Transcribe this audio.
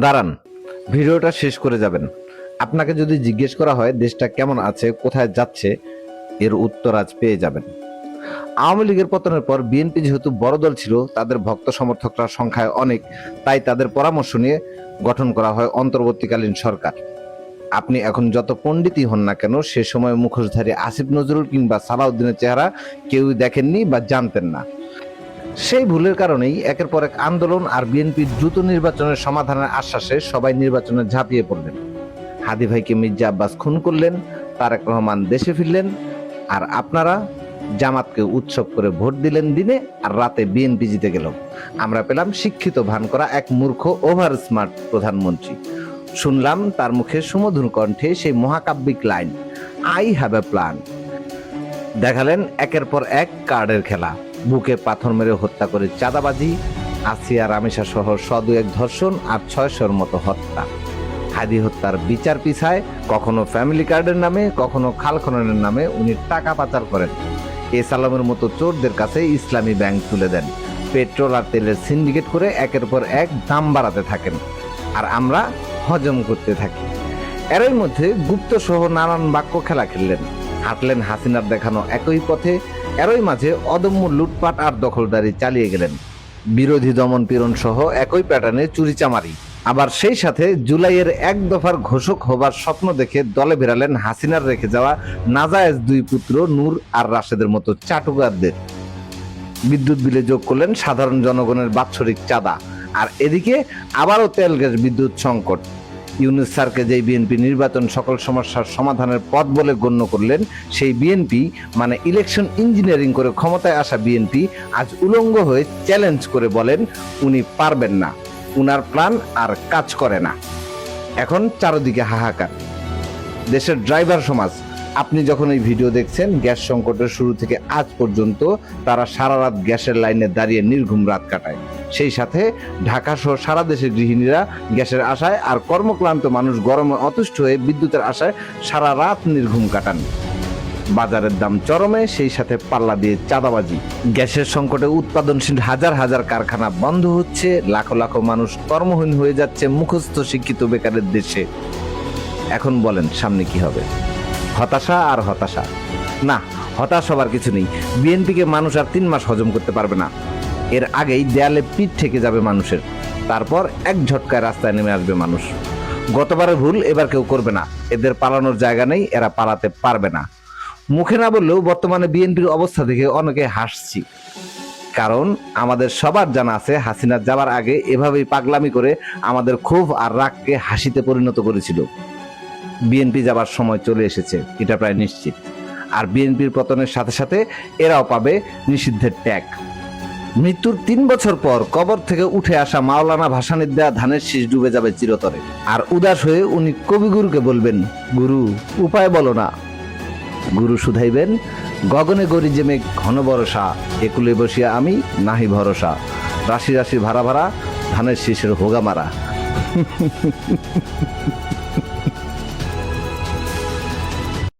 দাঁড়ান, ভিডিওটা শেষ করে যাবেন। আপনাকে যদি জিজ্ঞেস করা হয় দেশটা কেমন আছে, কোথায় যাচ্ছে, এর উত্তর আজ পেয়ে যাবেন। আওয়ামী লীগের পতনের পর বিএনপি যেহেতু বড় দল ছিল, তাদের ভক্ত সমর্থকরা সংখ্যায় অনেক, তাই তাদের পরামর্শ নিয়ে গঠন করা হয় অন্তর্বর্তীকালীন সরকার। আপনি এখন যত পণ্ডিতই হন না কেন, সে সময় মুখোশধারী আসিফ নজরুল কিংবা সালাউদ্দিনের চেহারা কেউই দেখেননি বা জানতেন না। সেই ভুলের কারণেই একের পর এক আন্দোলন আর বিএনপির দ্রুত নির্বাচনের সমাধানের আশ্বাসে সবাই নির্বাচনে ঝাঁপিয়ে পড়লেন। হাদি ভাইকে মির্জা আব্বাস খুন করলেন, তারেক রহমান দেশে ফিরলেন, আর আপনারা জামাতকে উৎসব করে ভোট দিলেন দিনে, আর রাতে বিএনপি জিতে গেল। আমরা পেলাম শিক্ষিত ভান করা এক মূর্খ ওভার স্মার্ট প্রধানমন্ত্রী। শুনলাম তার মুখে সুমধুর কণ্ঠে সেই মহাকাব্যিক line, I have a plan. দেখালেন একের পর এক কার্ডের খেলা, বুকে পাথর মেরে হত্যা করে চাঁদাবাজি, আসিয়া রামেশা সহ শদু এক ধর্ষণ আর 600-র মতো হত্যা। হাদি হত্যার বিচার পিছায় কখনো ফ্যামিলি কার্ডের নামে, কখনো খাল খননের নামে উনি টাকা পাচার করেন। এ সালামের মতো চোরদের কাছে ইসলামী ব্যাংক তুলে দেন, পেট্রোল আর তেলের সিন্ডিকেট করে একের পর এক দাম বাড়াতে থাকেন, আর আমরা হজম করতে থাকি। এরই মধ্যে গুপ্ত সহ নানান বাক্য খেলা খেললেন, হাঁটলেন হাসিনার দেখানো একই পথে। এরই মাঝে অদম্য লুটপাট আর দখলদারি চালিয়ে গেলেন, বিরোধী দমন পীড়ন সহ একই প্যাটার্নে চুরিচামারি। আবার সেই সাথে জুলাইয়ের এক দফার ঘোষক হবার স্বপ্ন দেখে দলে বেরালেন হাসিনার রেখে যাওয়া নাজায়েজ দুই পুত্র নূর আর রাশেদের মতো চাটুকারদের। বিদ্যুৎ বিলে যোগ করলেন সাধারণ জনগণের বাৎসরিক চাঁদা, আর এদিকে আবারও তেল গ্যাস বিদ্যুৎ সংকট। ইউনূস স্যারকে যেই বিএনপি নির্বাচন সকল সমস্যার সমাধানের পথ বলে গণ্য করলেন, সেই বিএনপি মানে ইলেকশন ইঞ্জিনিয়ারিং করে ক্ষমতায় আসা বিএনপি আজ উলঙ্গ হয়ে চ্যালেঞ্জ করে বলেন উনি পারবেন না, উনার প্ল্যান আর কাজ করে না। এখন চারদিকে হাহাকার। দেশের ড্রাইভার সমাজ, আপনি যখন এই ভিডিও দেখছেন, গ্যাস সংকটের শুরু থেকে আজ পর্যন্ত তারা সারা রাত গ্যাসের লাইনে দাঁড়িয়ে নির্ঘুম রাত কাটায়। সেই সাথে ঢাকা সহ সারা দেশের গৃহিণীরা গ্যাসের আশায় আর কর্মক্লান্ত মানুষ গরমে অতুষ্ট হয়ে বিদ্যুতের আশায় সারা রাত নির্ঘুম কাটান। বাজারের দাম চরমে, সেই সাথে পাল্লা দিয়ে চাঁদাবাজি। গ্যাসের সংকটে উৎপাদনশীল হাজার হাজার কারখানা বন্ধ হচ্ছে, লাখো লাখো মানুষ কর্মহীন হয়ে যাচ্ছে মুখস্থ শিক্ষিত বেকারের দেশে। এখন বলেন সামনে কি হবে? হতাশা আর হতাশা। না, হতাশ হবার কিছু নেই। বিএনপিকে মানুষ আর 3 মাস হজম করতে পারবে না। এর আগেই দেয়ালে পিঠ থেকে যাবে মানুষের, তারপর এক ঝটকায় রাস্তায় নেমে আসবে মানুষ। গতবারের ভুল এবার কেউ করবে না। এদের পালানোর জায়গা নেই, এরা পালাতে পারবে না। মুখে না বললেও বর্তমানে বিএনপির অবস্থা দেখে অনেকে হাসছি, কারণ আমাদের সবার জানা আছে হাসিনা যাবার আগে এভাবেই পাগলামি করে আমাদের ক্ষোভ আর রাগকে হাসিতে পরিণত করেছিল। বিএনপি যাবার সময় চলে এসেছে, এটা প্রায় নিশ্চিত। আর বিএনপির পতনের সাথে সাথে এরাও পাবে নিষিদ্ধের ট্যাগ। মৃত্যুর 3 বছর পর কবর থেকে উঠে আসা মাওলানা ভাসানীর দেয়া ধানের শীষ ডুবে যাবে চিরতরে। আর উদাস হয়ে উনি কবিগুরুকে বলবেন, গুরু উপায় বলো না। গুরু শুধাইবেন, গগনে গরি যে মেঘ ঘন বরষা, একুলে বসিয়া আমি নাহি ভরসা, রাশি রাশি ভাড়া ভাড়া ধানের শীষের হোগা মারা।